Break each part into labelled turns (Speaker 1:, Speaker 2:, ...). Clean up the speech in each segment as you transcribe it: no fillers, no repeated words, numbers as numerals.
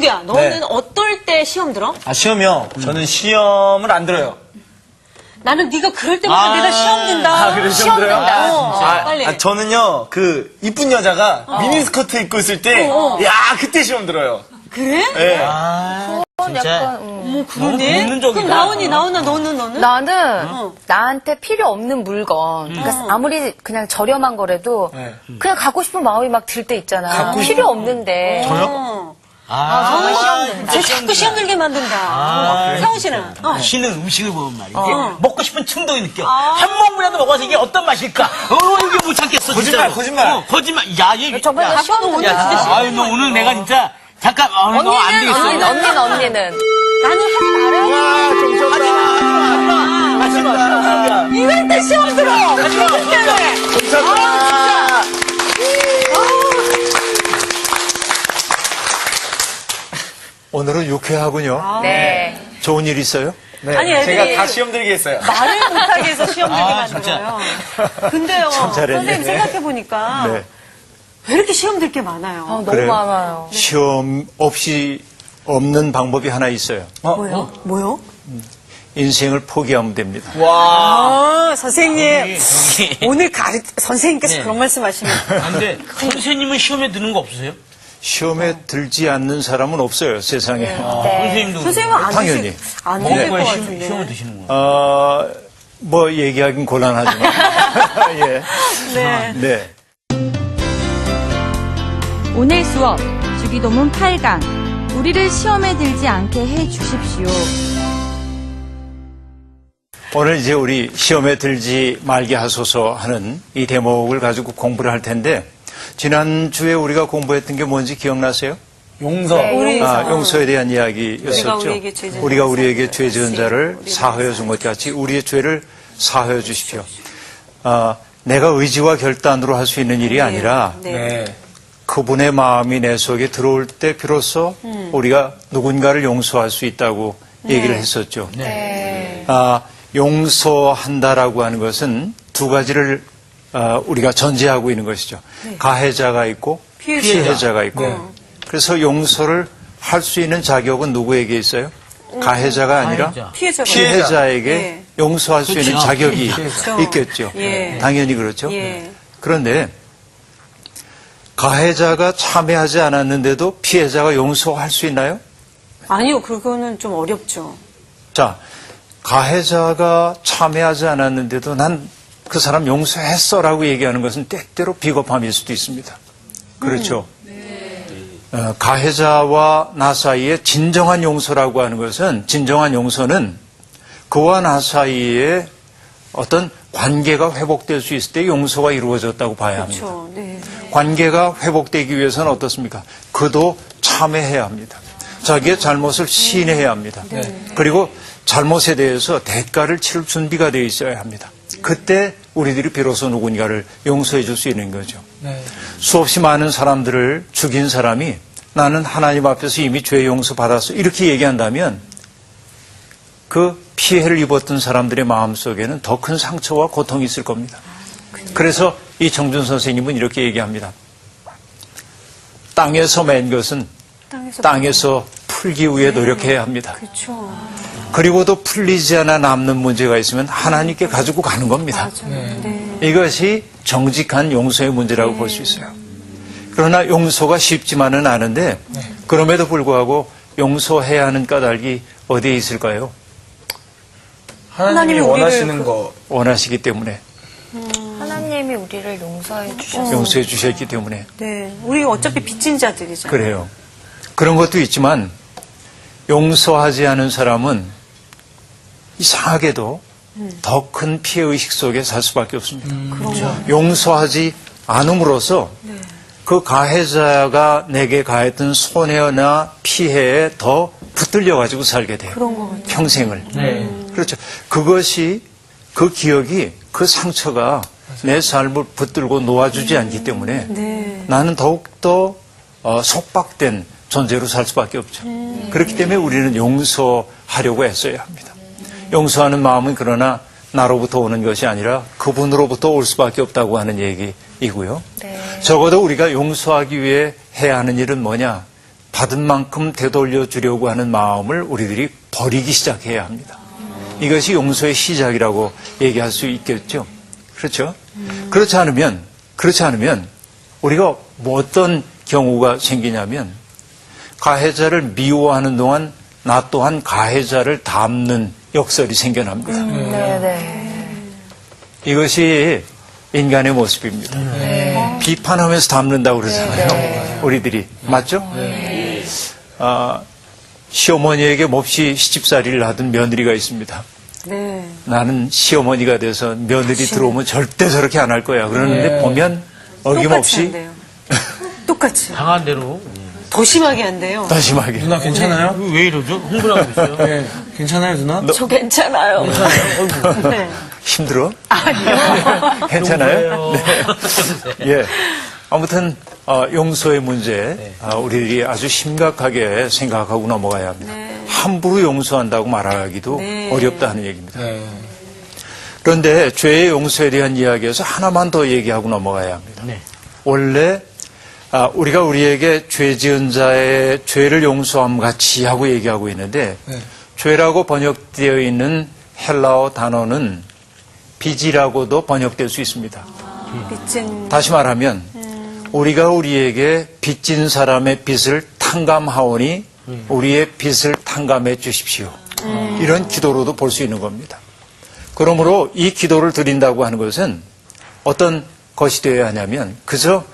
Speaker 1: 영규야, 너는
Speaker 2: 네.
Speaker 1: 어떨 때 시험 들어?
Speaker 2: 아, 시험이요? 저는 시험을 안 들어요.
Speaker 1: 나는 네가 그럴 때마다 내가 시험 든다.
Speaker 2: 아, 그래, 시험 들어요?
Speaker 1: 빨리.
Speaker 2: 저는요, 이쁜 여자가 미니스커트 입고 있을 때, 야, 그때 시험 들어요.
Speaker 1: 그래?
Speaker 2: 네.
Speaker 3: 진짜
Speaker 1: 어머,
Speaker 3: 너무
Speaker 1: 그러네.
Speaker 3: 본능적이다.
Speaker 1: 그럼 나오나, 너는?
Speaker 4: 나는 나한테 필요 없는 물건, 그러니까 아무리 그냥 저렴한 거라도
Speaker 2: 네.
Speaker 4: 그냥 갖고 싶은 마음이 막 들 때 있잖아. 필요 없는데.
Speaker 2: 저요?
Speaker 4: 정말 시험 든다.
Speaker 1: 쟤 자꾸 시험 들게 만든다. 사원 씨는?
Speaker 3: 맛있는 음식을 보면 말이야. 이게 먹고 싶은 충동이 느껴. 한 모금이라도 먹어서 이게 어떤 맛일까? 이게 못 참겠어.
Speaker 2: 거짓말,
Speaker 3: 진짜로.
Speaker 2: 거짓말.
Speaker 3: 거짓말. 야, 얘.
Speaker 4: 저번에
Speaker 1: 아빠는
Speaker 4: 시험
Speaker 1: 오늘
Speaker 4: 든다.
Speaker 1: 진짜
Speaker 3: 아유, 너 오늘 내가 진짜. 잠깐, 너 안 되겠어.
Speaker 4: 언니는.
Speaker 1: 나는 하지 말아야
Speaker 2: 와, 좀 좋다.
Speaker 3: 하지마.
Speaker 1: 돼. 이럴 시험 들어.
Speaker 2: 감사합니다.
Speaker 5: 오늘은 유쾌하군요.
Speaker 4: 네.
Speaker 5: 좋은 일 있어요?
Speaker 2: 네,
Speaker 1: 아니, 애들이-
Speaker 2: 제가 다 시험 들게 했어요.
Speaker 1: 말을 못하게 해서 시험 들게 만들어요. 근데요,
Speaker 5: 참 잘했네.
Speaker 1: 선생님 생각해보니까
Speaker 5: 네.
Speaker 1: 왜 이렇게 시험 들 게 많아요?
Speaker 4: 너무
Speaker 5: 그래요?
Speaker 4: 많아요.
Speaker 5: 시험 없이 없는 방법이 하나 있어요.
Speaker 1: 뭐요?
Speaker 5: 인생을 포기하면 됩니다.
Speaker 1: 선생님. 오늘 선생님께서 그런 말씀 하시면.
Speaker 3: 근데 선생님은 시험에 드는 거 없으세요?
Speaker 5: 시험에 들지 않는 사람은 없어요, 세상에.
Speaker 3: 선생님도.
Speaker 1: 선생님은 안
Speaker 5: 당연히.
Speaker 1: 안
Speaker 3: 먹을
Speaker 1: 드실 것
Speaker 3: 거에
Speaker 1: 같은데.
Speaker 3: 시험을 드시는 거예요?
Speaker 5: 뭐 얘기하긴 곤란하지만. 예.
Speaker 1: 네.
Speaker 5: 네.
Speaker 6: 오늘 수업 주기도문 8강 우리를 시험에 들지 않게 해 주십시오.
Speaker 5: 오늘 이제 우리 시험에 들지 말게 하소서 하는 이 대목을 가지고 공부를 할 텐데, 지난주에 우리가 공부했던 게 뭔지 기억나세요?
Speaker 2: 용서.
Speaker 5: 용서에 대한 이야기였었죠. 우리가 우리에게 죄 지은 자를 사하여 준 것 같이 우리의 죄를 사하여 주십시오. 내가 의지와 결단으로 할 수 있는 일이 아니라
Speaker 2: 네.
Speaker 5: 그분의 마음이 내 속에 들어올 때 비로소 우리가 누군가를 용서할 수 있다고 얘기를 했었죠. 용서한다라고 하는 것은 두 가지를 우리가 전제하고 있는 것이죠. 가해자가 있고 피해자가 있고. 그래서 용서를 할 수 있는 자격은 누구에게 있어요? 가해자가 아니라 피해자에게 용서할 수 있는 자격이 있겠죠. 당연히 그렇죠. 그런데 가해자가 참여하지 않았는데도 피해자가 용서할 수 있나요?
Speaker 1: 아니요, 그거는 좀 어렵죠.
Speaker 5: 자, 가해자가 참여하지 않았는데도 난 그 사람 용서했어라고 얘기하는 것은 때때로 비겁함일 수도 있습니다. 그렇죠. 가해자와 나 사이에 진정한 용서라고 하는 것은, 진정한 용서는 그와 나 사이에 어떤 관계가 회복될 수 있을 때 용서가 이루어졌다고 봐야 합니다.
Speaker 1: 그렇죠. 네.
Speaker 5: 관계가 회복되기 위해서는 어떻습니까? 그도 참회해야 합니다. 자기의 잘못을 시인해야 합니다. 그리고 잘못에 대해서 대가를 치를 준비가 되어 있어야 합니다. 그때 우리들이 비로소 누군가를 용서해 줄 수 있는 거죠. 수없이 많은 사람들을 죽인 사람이 나는 하나님 앞에서 이미 죄 용서 받았어, 이렇게 얘기한다면 그 피해를 입었던 사람들의 마음속에는 더 큰 상처와 고통이 있을 겁니다. 그래서 이정준 선생님은 이렇게 얘기합니다. 땅에서 맨 것은 땅에서 풀기 위해 노력해야 합니다.
Speaker 1: 그렇죠.
Speaker 5: 그리고도 풀리지 않아 남는 문제가 있으면 하나님께 가지고 가는 겁니다. 이것이 정직한 용서의 문제라고 볼 수 있어요. 그러나 용서가 쉽지만은 않은데 그럼에도 불구하고 용서해야 하는 까닭이 어디에 있을까요?
Speaker 2: 하나님이 원하시는 거.
Speaker 5: 원하시기 때문에,
Speaker 4: 하나님이 우리를 용서해 주셨어요.
Speaker 5: 용서해 주셨기 때문에.
Speaker 1: 네. 우리 어차피 빚진 자들이잖아요.
Speaker 5: 그래요. 그런 것도 있지만 용서하지 않은 사람은 이상하게도 더 큰 피해의식 속에 살 수밖에 없습니다. 용서하지 않음으로써 그 가해자가 내게 가했던 손해나 피해에 더 붙들려가지고 살게 돼요.
Speaker 1: 그런 것 같아요.
Speaker 5: 평생을. 그렇죠. 그것이, 그 기억이, 그 상처가 내 삶을 붙들고 놓아주지 않기 때문에 나는 더욱더 속박된 존재로 살 수밖에 없죠. 그렇기 때문에 우리는 용서하려고 애써야 합니다. 용서하는 마음은 그러나 나로부터 오는 것이 아니라 그분으로부터 올 수밖에 없다고 하는 얘기이고요. 적어도 우리가 용서하기 위해 해야 하는 일은 뭐냐? 받은 만큼 되돌려 주려고 하는 마음을 우리들이 버리기 시작해야 합니다. 이것이 용서의 시작이라고 얘기할 수 있겠죠. 그렇죠? 그렇지 않으면 우리가 뭐 어떤 경우가 생기냐면 가해자를 미워하는 동안 나 또한 가해자를 닮는 역설이 생겨납니다. 이것이 인간의 모습입니다. 비판하면서 닮는다고 그러잖아요. 우리들이. 맞죠? 시어머니에게 몹시 시집살이를 하던 며느리가 있습니다. 나는 시어머니가 돼서 며느리 들어오면 절대 저렇게 안 할 거야. 그러는데 보면 어김없이
Speaker 1: 똑같이.
Speaker 3: 당한 대로.
Speaker 1: 더 심하게 한대요.
Speaker 5: 더 심하게.
Speaker 2: 누나 괜찮아요?
Speaker 3: 왜 이러죠? 흥분하고 있어요.
Speaker 2: 네. 괜찮아요, 누나?
Speaker 1: 저 괜찮아요. 네.
Speaker 5: 힘들어? 아니요. 괜찮아요? 네. 예. 아무튼 용서의 문제 우리들이 아주 심각하게 생각하고 넘어가야 합니다. 함부로 용서한다고 말하기도 어렵다는 얘기입니다. 그런데 죄의 용서에 대한 이야기에서 하나만 더 얘기하고 넘어가야 합니다. 원래 우리가 우리에게 죄 지은 자의 죄를 용서함 같이 하고 얘기하고 있는데 죄라고 번역되어 있는 헬라어 단어는 빚이라고도 번역될 수 있습니다. 다시 말하면 우리가 우리에게 빚진 사람의 빚을 탕감하오니 우리의 빚을 탕감해 주십시오. 이런 기도로도 볼 수 있는 겁니다. 그러므로 이 기도를 드린다고 하는 것은 어떤 것이 되어야 하냐면 그저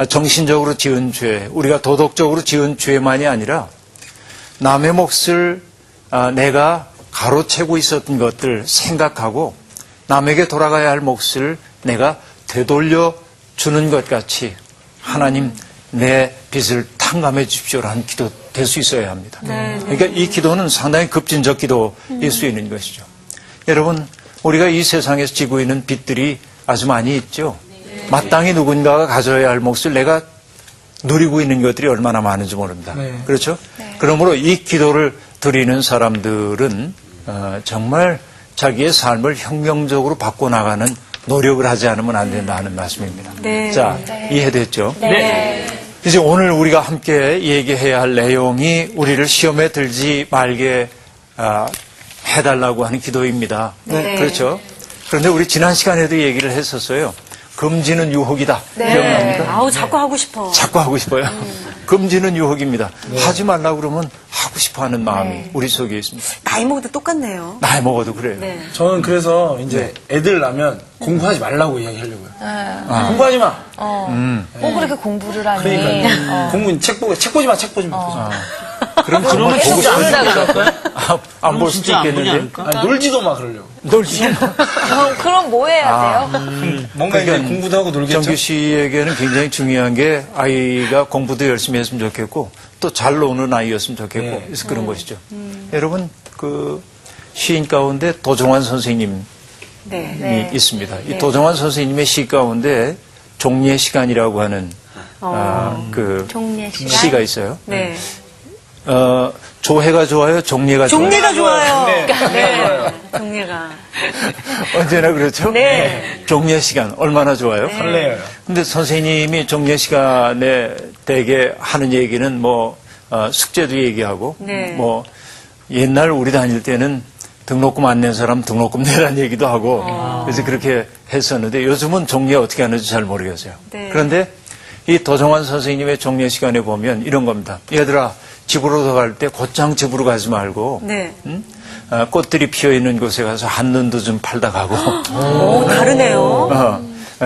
Speaker 5: 정신적으로 지은 죄, 우리가 도덕적으로 지은 죄만이 아니라 남의 몫을 내가 가로채고 있었던 것들 생각하고 남에게 돌아가야 할 몫을 내가 되돌려 주는 것 같이 하나님 내 빚을 탕감해 주십시오라는 기도 될 수 있어야 합니다. 그러니까 이 기도는 상당히 급진적 기도일 수 있는 것이죠. 여러분 우리가 이 세상에서 지고 있는 빚들이 아주 많이 있죠. 마땅히 누군가가 가져야 할 몫을 내가 누리고 있는 것들이 얼마나 많은지 모릅니다. 그렇죠? 그러므로 이 기도를 드리는 사람들은 정말 자기의 삶을 혁명적으로 바꿔나가는 노력을 하지 않으면 안 된다 하는 말씀입니다. 자, 이해됐죠? 이제 오늘 우리가 함께 얘기해야 할 내용이 우리를 시험에 들지 말게 해달라고 하는 기도입니다. 그렇죠? 그런데 우리 지난 시간에도 얘기를 했었어요. 금지는 유혹이다. 기억납니까?
Speaker 1: 아우, 자꾸 하고 싶어.
Speaker 5: 자꾸 하고 싶어요. 금지는 유혹입니다. 하지 말라고 그러면 하고 싶어 하는 마음이 우리 속에 있습니다.
Speaker 1: 나이 먹어도 똑같네요.
Speaker 5: 나이 먹어도 그래요.
Speaker 2: 저는 그래서 이제 애들 낳으면 공부하지 말라고 이야기하려고요. 공부하지 마.
Speaker 4: 꼭 그렇게 공부를 하니.
Speaker 2: 그러니까 공부 책 보지 마.
Speaker 5: 그러면
Speaker 3: 진짜 안 할까요?
Speaker 5: 안 볼 수도
Speaker 3: 진짜 안 보지
Speaker 5: 있겠는데.
Speaker 3: 않을까?
Speaker 2: 아니, 놀지도 마 그러려고.
Speaker 5: 놀지.
Speaker 4: 그럼 뭐 해야 돼요?
Speaker 2: 뭔가 이제 공부도 하고 놀겠죠.
Speaker 5: 정규 씨에게는 굉장히 중요한 게 아이가 공부도 열심히 했으면 좋겠고 또 잘 노는 아이였으면 좋겠고 그래서 그런 것이죠. 여러분 그 시인 가운데 도종환 선생님이 있습니다. 이 도종환 선생님의 시 가운데 종례 시간이라고 하는 그
Speaker 4: 종례 시간?
Speaker 5: 시가 있어요.
Speaker 1: 네.
Speaker 5: 조회가 좋아요? 종례가 좋아요?
Speaker 1: 종례가 좋아요.
Speaker 2: 네.
Speaker 1: 종례가.
Speaker 5: 언제나 그렇죠?
Speaker 1: 네.
Speaker 5: 종례 시간 얼마나 좋아요?
Speaker 2: 설레요.
Speaker 5: 근데 선생님이 종례 시간에 대개 하는 얘기는 뭐 숙제도 얘기하고 뭐 옛날 우리 다닐 때는 등록금 안 낸 사람 등록금 내라는 얘기도 하고 그래서 그렇게 했었는데 요즘은 종례 어떻게 하는지 잘 모르겠어요. 그런데 이 도종환 선생님의 종례 시간에 보면 이런 겁니다. 얘들아 집으로 갈 때 곧장 집으로 가지 말고 꽃들이 피어있는 곳에 가서 한눈도 좀 팔다 가고
Speaker 1: 오, 다르네요.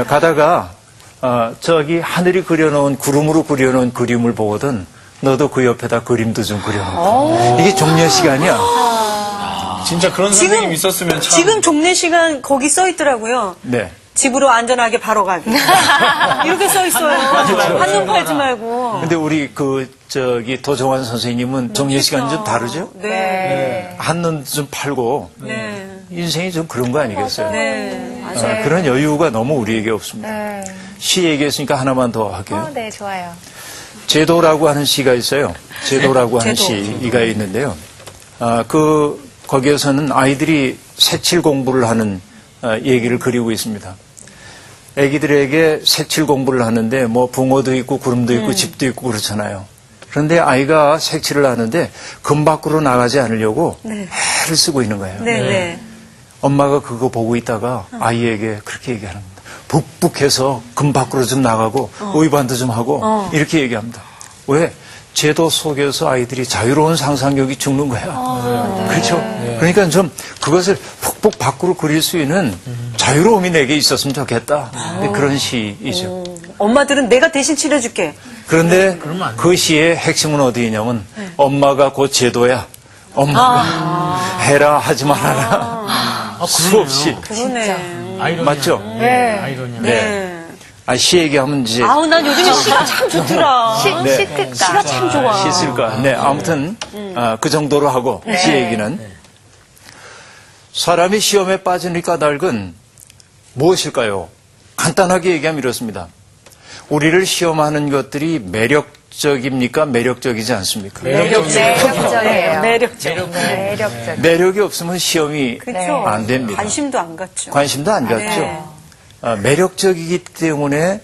Speaker 5: 가다가 저기 하늘이 그려놓은 구름으로 그려놓은 그림을 보거든 너도 그 옆에다 그림도 좀 그려놓고 이게 종례 시간이야.
Speaker 2: 진짜 그런 선생님 있었으면 참.
Speaker 1: 지금 종례 시간 거기 써 있더라고요.
Speaker 5: 네.
Speaker 1: 집으로 안전하게 바로 가기. 이렇게 써 있어요. 한눈 팔지 말고.
Speaker 5: 근데 우리 저기 도종환 선생님은 종례 시간이 좀 다르죠?
Speaker 1: 네.
Speaker 5: 한눈 좀 팔고 인생이 좀 그런 거 아니겠어요?
Speaker 1: 네. 맞아요.
Speaker 5: 그런 여유가 너무 우리에게 없습니다. 시 얘기했으니까 하나만 더 할게요.
Speaker 4: 네, 좋아요.
Speaker 5: 제도라고 하는 시가 있어요. 제도라고 하는 시가 있는데요. 거기에서는 아이들이 색칠 공부를 하는 얘기를 그리고 있습니다. 아기들에게 색칠 공부를 하는데 뭐 붕어도 있고 구름도 있고 집도 있고 그렇잖아요. 그런데 아이가 색칠을 하는데 금 밖으로 나가지 않으려고
Speaker 1: 네.
Speaker 5: 애를 쓰고 있는 거예요.
Speaker 1: 네네.
Speaker 5: 엄마가 그거 보고 있다가 아이에게 그렇게 얘기하는 겁니다. 북북해서 금 밖으로 좀 나가고 의반도 좀 하고 이렇게 얘기합니다. 왜? 제도 속에서 아이들이 자유로운 상상력이 죽는 거야. 그렇죠? 그러니까 좀 그것을 푹푹 밖으로 그릴 수 있는 자유로움이 내게 있었으면 좋겠다. 그런 시이죠.
Speaker 1: 엄마들은 내가 대신 치료해줄게.
Speaker 5: 그런데 그 시의 핵심은 어디 있냐면 엄마가 곧 제도야. 엄마가 해라 하지 말아라. 수없이.
Speaker 1: 그러네.
Speaker 3: 아이러니야.
Speaker 5: 맞죠?
Speaker 3: 아이러니야.
Speaker 1: 네.
Speaker 5: 시 얘기하면 이제
Speaker 1: 아우, 난 요즘에 시가 참 좋더라.
Speaker 5: 네.
Speaker 4: 시특가.
Speaker 1: 시가 참 좋아.
Speaker 5: 있을까? 네, 아무튼 그 정도로 하고 시 얘기는 사람이 시험에 빠지는 까닭은 무엇일까요? 간단하게 얘기하면 이렇습니다. 우리를 시험하는 것들이 매력적입니까? 매력적이지 않습니까?
Speaker 4: 매력적이에요.
Speaker 1: 매력적.
Speaker 4: 매력적.
Speaker 5: 매력이 없으면 시험이
Speaker 1: 그렇죠.
Speaker 5: 안 됩니다.
Speaker 1: 관심도 안 갔죠.
Speaker 5: 관심도 안 갖죠.
Speaker 1: 네.
Speaker 5: 매력적이기 때문에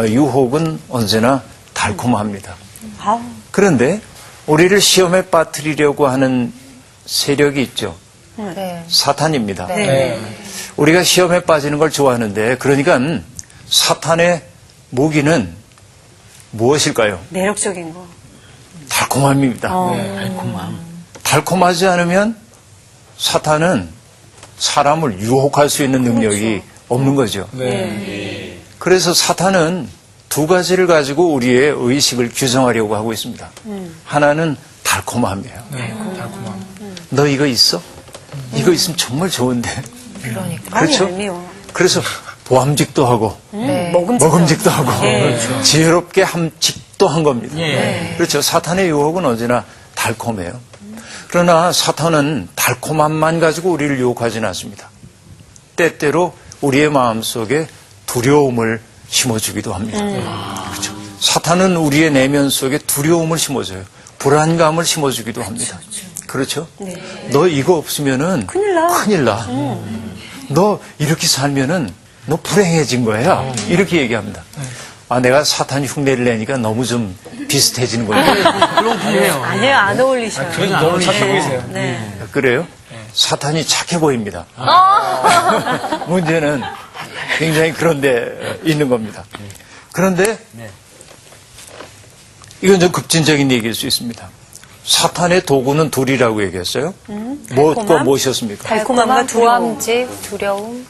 Speaker 5: 유혹은 언제나 달콤합니다.
Speaker 1: 아우,
Speaker 5: 그런데 우리를 시험에 빠뜨리려고 하는 세력이 있죠.
Speaker 4: 네.
Speaker 5: 사탄입니다.
Speaker 1: 네.
Speaker 5: 우리가 시험에 빠지는 걸 좋아하는데 그러니까 사탄의 무기는 무엇일까요?
Speaker 1: 매력적인 거.
Speaker 5: 달콤함입니다.
Speaker 3: 달콤함.
Speaker 5: 달콤하지 않으면 사탄은 사람을 유혹할 수 있는 능력이 없는 거죠. 그래서 사탄은 두 가지를 가지고 우리의 의식을 규정하려고 하고 있습니다. 하나는 달콤함이에요.
Speaker 3: 달콤함.
Speaker 5: 너 이거 있어? 이거 있으면 정말 좋은데. 그렇죠?
Speaker 1: 얄미워.
Speaker 5: 그래서 보함직도 하고 먹음직도 하고 지혜롭게 함직도 한 겁니다. 그렇죠. 사탄의 유혹은 언제나 달콤해요. 그러나 사탄은 달콤함만 가지고 우리를 유혹하지는 않습니다. 때때로 우리의 마음속에 두려움을 심어주기도 합니다. 그렇죠. 사탄은 우리의 내면 속에 두려움을 심어줘요. 불안감을 심어주기도 합니다. 그렇죠? 너 이거 없으면은 큰일 나. 너 이렇게 살면은 너 불행해진 거야. 이렇게 얘기합니다. 아, 내가 사탄 흉내를 내니까 너무 좀 비슷해지는 거예요.
Speaker 3: 그런 분이에요.
Speaker 1: 아니에요, 안 어울리셔요.
Speaker 2: 너무 착해 보이세요.
Speaker 1: 네.
Speaker 5: 그래요? 사탄이 착해 보입니다. 문제는 굉장히 그런 데 있는 겁니다. 그런데 이건 좀 급진적인 얘기일 수 있습니다. 사탄의 도구는 둘이라고 얘기했어요. 무엇과 무엇이었습니까?
Speaker 1: 달콤함과 두려움.
Speaker 4: 보암직, 두려움.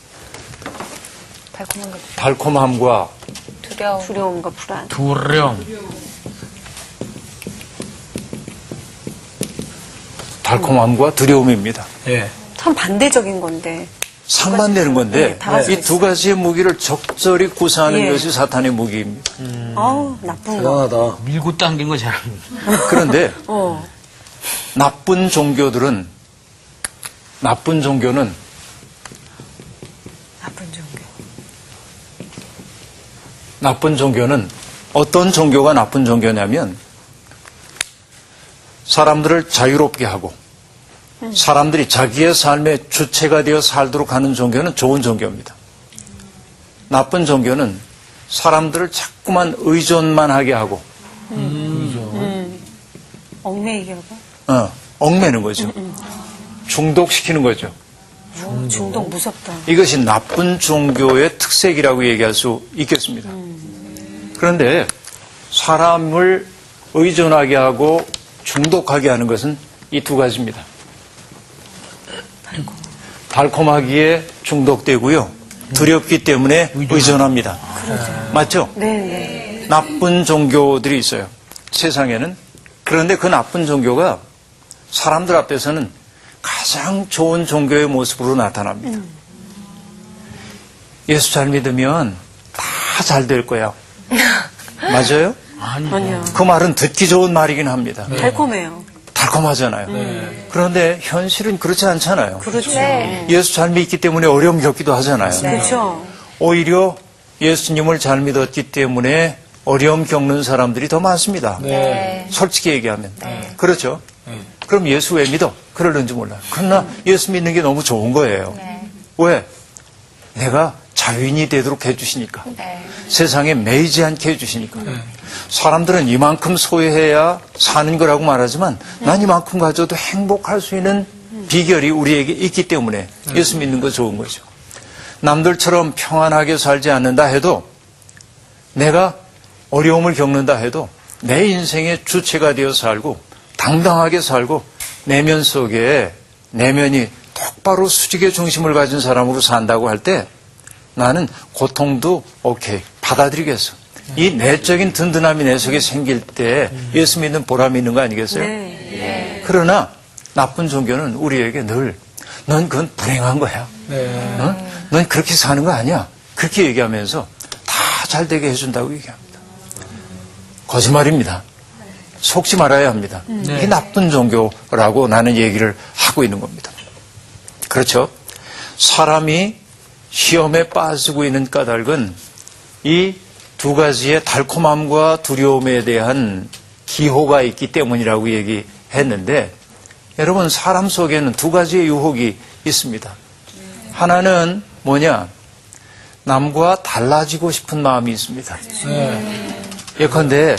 Speaker 4: 달콤한 거,
Speaker 5: 달콤함과
Speaker 4: 두려움.
Speaker 1: 두려움과 불안.
Speaker 3: 두려움.
Speaker 5: 달콤함과 두려움입니다.
Speaker 3: 예.
Speaker 1: 참 반대적인 건데.
Speaker 5: 상반되는 건데
Speaker 1: 네, 다 가지고
Speaker 5: 이 두 가지의 무기를 적절히 구사하는
Speaker 1: 예.
Speaker 5: 것이 사탄의 무기입니다.
Speaker 1: 아우, 나쁜 거.
Speaker 2: 대단하다.
Speaker 3: 밀고 당긴 거 잘합니다.
Speaker 5: 그런데
Speaker 1: 어.
Speaker 5: 나쁜 종교는
Speaker 1: 나쁜 종교.
Speaker 5: 나쁜 종교는 어떤 종교가 나쁜 종교냐면 사람들을 자유롭게 하고 사람들이 자기의 삶의 주체가 되어 살도록 하는 종교는 좋은 종교입니다. 나쁜 종교는 사람들을 자꾸만 의존만 하게 하고
Speaker 1: 얽매이게 하고.
Speaker 5: 얽매는 거죠. 중독시키는 거죠.
Speaker 1: 중독 무섭다.
Speaker 5: 이것이 나쁜 종교의 특색이라고 얘기할 수 있겠습니다. 그런데 사람을 의존하게 하고 중독하게 하는 것은 이 두 가지입니다. 달콤하기에 중독되고요. 두렵기 때문에 의존합니다. 맞죠?
Speaker 1: 네.
Speaker 5: 나쁜 종교들이 있어요. 세상에는. 그런데 그 나쁜 종교가 사람들 앞에서는 가장 좋은 종교의 모습으로 나타납니다. 예수 잘 믿으면 다 잘 될 거야. 맞아요?
Speaker 1: 아니요.
Speaker 5: 그 말은 듣기 좋은 말이긴 합니다.
Speaker 1: 달콤해요.
Speaker 5: 달콤하잖아요. 그런데 현실은 그렇지 않잖아요.
Speaker 1: 그렇죠.
Speaker 5: 예수 잘 믿기 때문에 어려움 겪기도 하잖아요.
Speaker 1: 그렇죠.
Speaker 5: 오히려 예수님을 잘 믿었기 때문에 어려움 겪는 사람들이 더 많습니다. 솔직히 얘기하면. 그렇죠? 그럼 예수 왜 믿어? 그러는지 몰라요. 그러나 예수 믿는 게 너무 좋은 거예요. 왜? 내가 자유인이 되도록 해주시니까.
Speaker 4: 네.
Speaker 5: 세상에 매이지 않게 해주시니까. 사람들은 이만큼 소유해야 사는 거라고 말하지만 난 이만큼 가져도 행복할 수 있는 비결이 우리에게 있기 때문에 예수 믿는 거 좋은 거죠. 남들처럼 평안하게 살지 않는다 해도 내가 어려움을 겪는다 해도 내 인생의 주체가 되어 살고 당당하게 살고 내면 속에 내면이 똑바로 수직의 중심을 가진 사람으로 산다고 할 때 나는 고통도 오케이 받아들이겠어. 이 내적인 든든함이 내 속에 생길 때 예수 믿는 보람이 있는 거 아니겠어요?
Speaker 1: 네.
Speaker 5: 그러나 나쁜 종교는 우리에게 늘 넌 그건 불행한 거야. 넌 그렇게 사는 거 아니야. 그렇게 얘기하면서 다 잘 되게 해준다고 얘기합니다. 거짓말입니다. 속지 말아야 합니다. 이게 나쁜 종교라고 나는 얘기를 하고 있는 겁니다. 그렇죠? 사람이 시험에 빠지고 있는 까닭은 이 두 가지의 달콤함과 두려움에 대한 기호가 있기 때문이라고 얘기했는데 여러분 사람 속에는 두 가지의 유혹이 있습니다. 하나는 뭐냐? 남과 달라지고 싶은 마음이 있습니다. 예컨대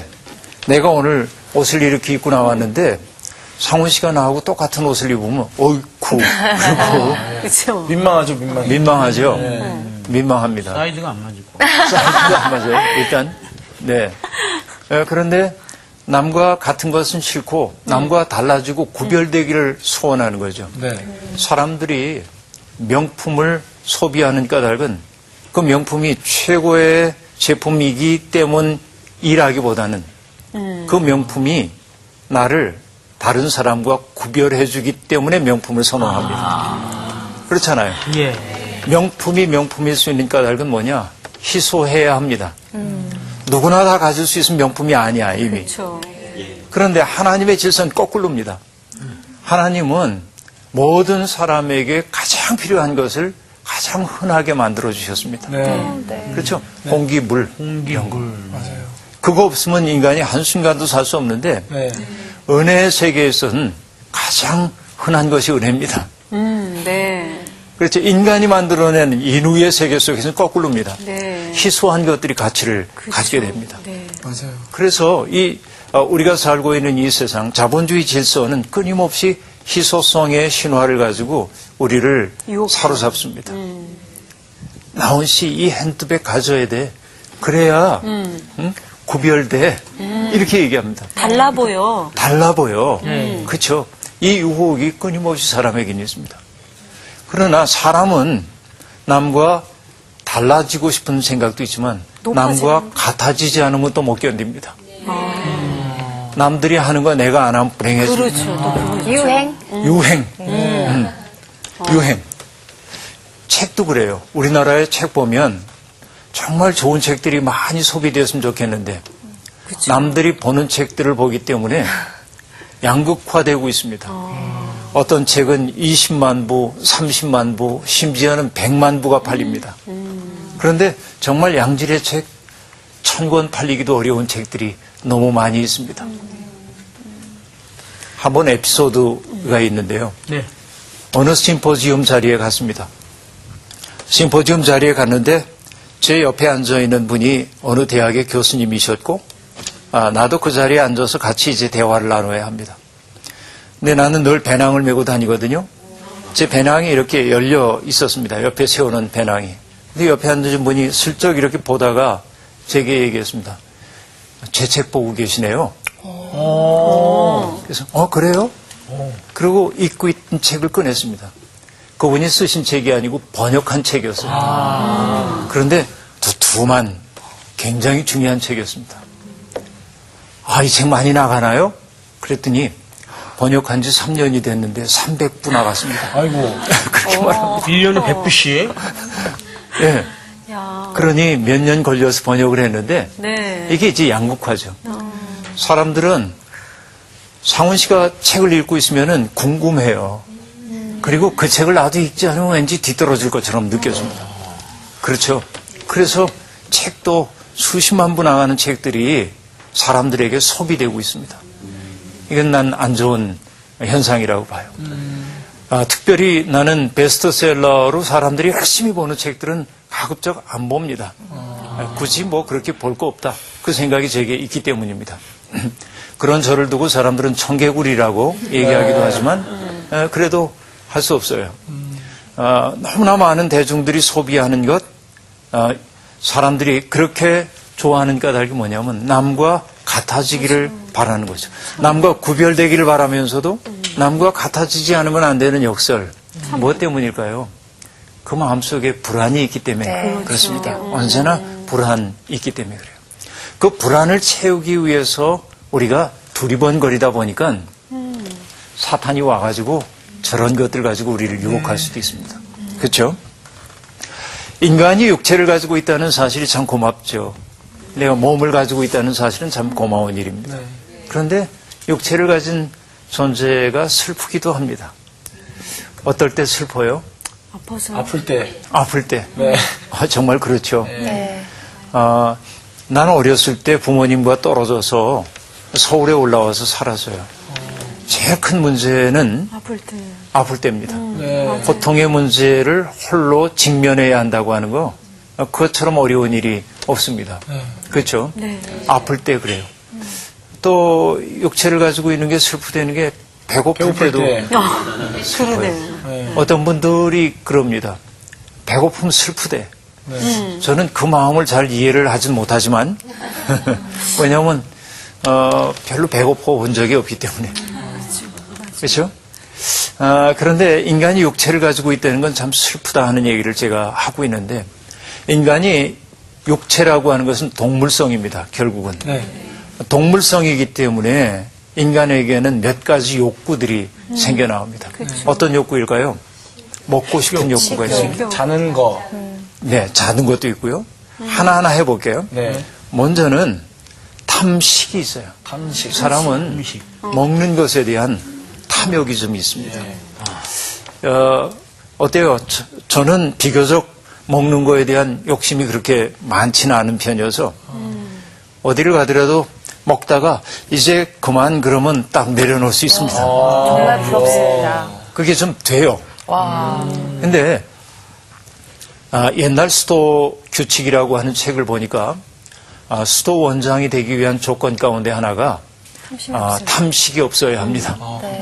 Speaker 5: 내가 오늘 옷을 이렇게 입고 나왔는데 상훈 씨가 나하고 똑같은 옷을 입으면 어이쿠 그렇고
Speaker 1: 그렇죠.
Speaker 2: 민망하죠, 민망해.
Speaker 5: 민망하죠. 민망합니다.
Speaker 3: 사이즈가 안 맞을 거.
Speaker 5: 사이즈가 안 맞아요. 일단 네. 그런데 남과 같은 것은 싫고 남과 달라지고 구별되기를 소원하는 거죠.
Speaker 2: 네.
Speaker 5: 사람들이 명품을 소비하는 까닭은 그 명품이 최고의 제품이기 때문이라기보다는 그 명품이 나를 다른 사람과 구별해주기 때문에 명품을 선호합니다. 그렇잖아요.
Speaker 3: 예.
Speaker 5: 명품이 명품일 수 있는 까닭은 뭐냐? 희소해야 합니다. 누구나 다 가질 수 있으면 명품이 아니야, 이미.
Speaker 1: 그렇죠.
Speaker 5: 그런데 하나님의 질서는 거꾸로입니다. 하나님은 모든 사람에게 가장 필요한 것을 가장 흔하게 만들어 주셨습니다. 그렇죠? 공기, 물, 이런 거.
Speaker 2: 맞아요.
Speaker 5: 그거 없으면 인간이 한순간도 살 수 없는데
Speaker 2: 네.
Speaker 5: 은혜의 세계에서는 가장 흔한 것이 은혜입니다.
Speaker 1: 네.
Speaker 5: 그렇죠? 인간이 만들어낸 인후의 세계 속에서는 거꾸로입니다.
Speaker 1: 네.
Speaker 5: 희소한 것들이 가치를 갖게 됩니다.
Speaker 1: 네.
Speaker 2: 맞아요.
Speaker 5: 그래서 우리가 살고 있는 이 세상 자본주의 질서는 끊임없이 희소성의 신화를 가지고 우리를
Speaker 1: 유혹.
Speaker 5: 사로잡습니다. 나온 씨 이 핸드백 가져야 돼. 그래야 응? 구별돼. 이렇게 얘기합니다.
Speaker 1: 달라 보여.
Speaker 5: 달라 보여. 그렇죠. 이 유혹이 끊임없이 사람에게는 있습니다. 그러나 사람은 남과 달라지고 싶은 생각도 있지만 남과 같아지지 않으면 또 못 견딥니다. 남들이 하는 거 내가 안 하면 불행해지고.
Speaker 1: 그렇죠.
Speaker 4: 유행?
Speaker 5: 유행. 유행. 책도 그래요. 우리나라의 책 보면 정말 좋은 책들이 많이 소비되었으면 좋겠는데 남들이 보는 책들을 보기 때문에 양극화되고 있습니다. 어떤 책은 20만 부, 30만 부, 심지어는 100만 부가 팔립니다. 그런데 정말 양질의 책 1000권 팔리기도 어려운 책들이 너무 많이 있습니다. 한 번 에피소드가 있는데요.
Speaker 3: 네.
Speaker 5: 어느 심포지움 자리에 갔습니다. 심포지움 자리에 갔는데 제 옆에 앉아있는 분이 어느 대학의 교수님이셨고 나도 그 자리에 앉아서 같이 이제 대화를 나눠야 합니다. 근데 나는 늘 배낭을 메고 다니거든요. 제 배낭이 이렇게 열려 있었습니다. 옆에 세우는 배낭이. 근데 옆에 앉으신 분이 슬쩍 이렇게 보다가 제게 얘기했습니다. 제 책 보고 계시네요. 그래서 그래요? 그리고 읽고 있던 책을 꺼냈습니다. 그분이 쓰신 책이 아니고 번역한 책이었어요. 그런데 두툼한 굉장히 중요한 책이었습니다. 이 책 많이 나가나요? 그랬더니 번역한 지 3년이 됐는데 300부 나갔습니다.
Speaker 2: 아이고.
Speaker 5: 그렇게 말합니다.
Speaker 3: 1년에 100부씩.
Speaker 5: 예.
Speaker 1: 야.
Speaker 5: 그러니 몇 년 걸려서 번역을 했는데
Speaker 1: 네.
Speaker 5: 이게 이제 양극화죠. 사람들은 상훈 씨가 책을 읽고 있으면은 궁금해요. 그리고 그 책을 나도 읽지 않으면 왠지 뒤떨어질 것처럼 느껴집니다. 그렇죠. 그래서 책도 수십만 부 나가는 책들이 사람들에게 소비되고 있습니다. 이건 난 안 좋은 현상이라고 봐요. 특별히 나는 베스트셀러로 사람들이 열심히 보는 책들은 가급적 안 봅니다. 굳이 뭐 그렇게 볼 거 없다. 그 생각이 제게 있기 때문입니다. 그런 저를 두고 사람들은 청개구리라고 얘기하기도 하지만 그래도 할 수 없어요. 너무나 많은 대중들이 소비하는 것, 사람들이 그렇게 좋아하는 까닭이 뭐냐면 남과 같아지기를 바라는 거죠. 남과 구별되기를 바라면서도 남과 같아지지 않으면 안 되는 역설. 무엇 때문일까요? 그 마음속에 불안이 있기 때문에 그렇습니다. 언제나 불안이 있기 때문에 그래요. 그 불안을 채우기 위해서 우리가 두리번거리다 보니까 사탄이 와가지고 저런 것들 가지고 우리를 유혹할 수도 있습니다. 그렇죠? 인간이 육체를 가지고 있다는 사실이 참 고맙죠. 내가 몸을 가지고 있다는 사실은 참 고마운 일입니다. 그런데 육체를 가진 존재가 슬프기도 합니다. 어떨 때 슬퍼요?
Speaker 1: 아파서.
Speaker 2: 아플 때.
Speaker 5: 아플 때.
Speaker 2: 네.
Speaker 5: 정말 그렇죠.
Speaker 4: 네.
Speaker 5: 나는 어렸을 때 부모님과 떨어져서 서울에 올라와서 살았어요. 제일 큰 문제는
Speaker 1: 아플 때.
Speaker 5: 아플 때입니다.
Speaker 2: 네.
Speaker 5: 고통의 문제를 홀로 직면해야 한다고 하는 거, 그것처럼 어려운 일이 없습니다. 그렇죠?
Speaker 1: 네.
Speaker 5: 아플 때 그래요. 또 육체를 가지고 있는 게 슬프다는 게 배고플 때도
Speaker 2: 때.
Speaker 1: 그러네요.
Speaker 5: 어떤 분들이 그럽니다. 배고픔 슬프대. 저는 그 마음을 잘 이해를 하진 못하지만 왜냐하면 별로 배고파 본 적이 없기 때문에. 그렇죠? 그런데 인간이 육체를 가지고 있다는 건 참 슬프다 하는 얘기를 제가 하고 있는데 인간이 육체라고 하는 것은 동물성입니다. 결국은.
Speaker 2: 네.
Speaker 5: 동물성이기 때문에 인간에게는 몇 가지 욕구들이 생겨나옵니다. 어떤 욕구일까요? 먹고 싶은 욕구가 있습니다.
Speaker 2: 자는 거.
Speaker 5: 네, 자는 것도 있고요. 하나하나 해볼게요.
Speaker 2: 네.
Speaker 5: 먼저는 탐식이 있어요.
Speaker 2: 탐식.
Speaker 5: 사람은 먹는 것에 대한 탐욕이 좀 있습니다. 어때요? 저는 비교적 먹는 거에 대한 욕심이 그렇게 많지는 않은 편이어서 어디를 가더라도 먹다가 이제 그만 그러면 딱 내려놓을 수 있습니다.
Speaker 4: 정말 부럽습니다.
Speaker 5: 그게 좀 돼요.
Speaker 4: 와.
Speaker 5: 근데 옛날 수도 규칙이라고 하는 책을 보니까 수도 원장이 되기 위한 조건 가운데 하나가 탐식이 없어야 합니다.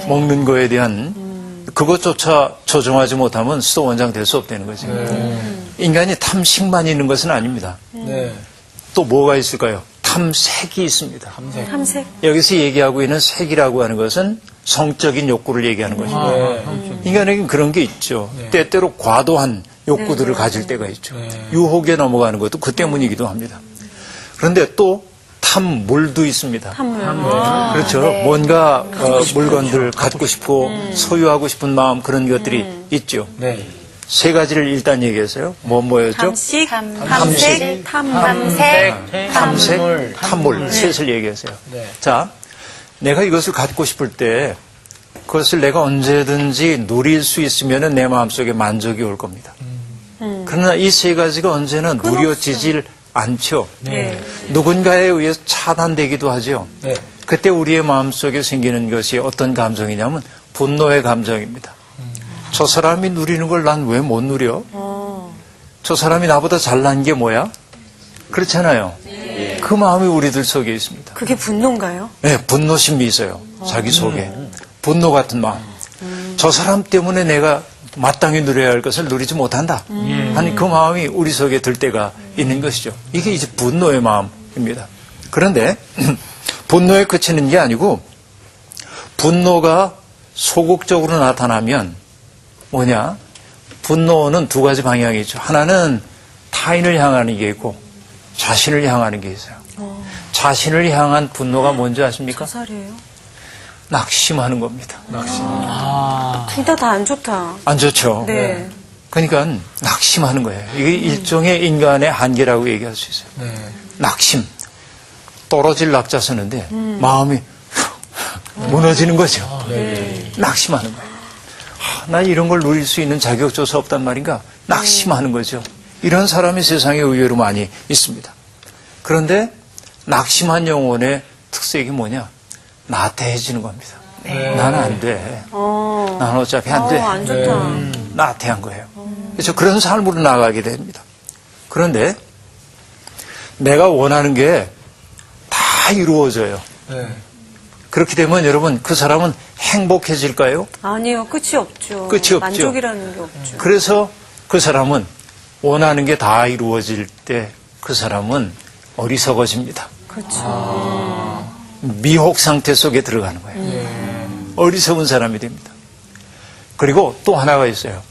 Speaker 5: 먹는 거에 대한 그것조차 조정하지 못하면 수도 원장 될 수 없다는 거죠. 인간이 탐식만 있는 것은 아닙니다.
Speaker 2: 네.
Speaker 5: 또 뭐가 있을까요? 탐색이 있습니다.
Speaker 1: 탐색.
Speaker 5: 여기서 얘기하고 있는 색이라고 하는 것은 성적인 욕구를 얘기하는 것입니다. 인간에게는 그런 게 있죠. 때때로 과도한 욕구들을 가질 때가 있죠. 유혹에 넘어가는 것도 그 때문이기도 합니다. 그런데 또 탐물도 있습니다. 그렇죠. 뭔가 물건들 갖고 싶고 소유하고 싶은 마음 그런 것들이 있죠.
Speaker 2: 네.
Speaker 5: 세 가지를 일단 얘기했어요. 뭐였죠?
Speaker 1: 탐식,
Speaker 5: 탐식, 탐색, 탐물. 셋을 얘기했어요.
Speaker 2: 네.
Speaker 5: 자, 내가 이것을 갖고 싶을 때 그것을 내가 언제든지 누릴 수 있으면 내 마음속에 만족이 올 겁니다. 그러나 이 세 가지가 언제나 누려지질 않죠.
Speaker 1: 네.
Speaker 5: 누군가에 의해서 차단되기도 하죠.
Speaker 2: 네.
Speaker 5: 그때 우리의 마음속에 생기는 것이 어떤 감정이냐면 분노의 감정입니다. 저 사람이 누리는 걸 난 왜 못 누려? 저 사람이 나보다 잘난 게 뭐야? 그렇잖아요. 그 마음이 우리들 속에 있습니다.
Speaker 1: 그게 분노인가요?
Speaker 5: 네, 분노심이 있어요. 자기 속에. 분노 같은 마음. 저 사람 때문에 내가 마땅히 누려야 할 것을 누리지 못한다 하는 그 마음이 우리 속에 들 때가 있는 것이죠. 이게 이제 분노의 마음입니다. 그런데 분노에 그치는 게 아니고 분노가 소극적으로 나타나면 뭐냐? 분노는 두 가지 방향이 있죠. 하나는 타인을 향하는 게 있고 자신을 향하는 게 있어요. 자신을 향한 분노가 뭔지 아십니까?
Speaker 1: 자살이에요?
Speaker 5: 낙심하는 겁니다.
Speaker 1: 둘 다 안 좋다.
Speaker 5: 안 좋죠.
Speaker 1: 네.
Speaker 5: 그러니까 낙심하는 거예요. 이게 일종의 인간의 한계라고 얘기할 수 있어요.
Speaker 2: 네.
Speaker 5: 낙심. 떨어질 낙자 쓰는데 마음이 무너지는 거죠. 낙심하는 거예요. 나 이런 걸 누릴 수 있는 자격조차 없단 말인가? 낙심하는 거죠. 이런 사람이 세상에 의외로 많이 있습니다. 그런데 낙심한 영혼의 특색이 뭐냐? 나태해지는 겁니다. 나는 안 돼. 나는 어차피 안 돼.
Speaker 1: 안 좋다.
Speaker 5: 나태한 거예요. 그래서 그런 삶으로 나가게 됩니다. 그런데 내가 원하는 게 다 이루어져요.
Speaker 2: 네.
Speaker 5: 그렇게 되면 여러분 그 사람은 행복해질까요?
Speaker 1: 아니요, 끝이 없죠.
Speaker 5: 끝이 없죠.
Speaker 1: 만족이라는 게 없죠.
Speaker 5: 그래서 그 사람은 원하는 게 다 이루어질 때 그 사람은 어리석어집니다.
Speaker 1: 그렇죠.
Speaker 5: 미혹 상태 속에 들어가는 거예요. 어리석은 사람이 됩니다. 그리고 또 하나가 있어요.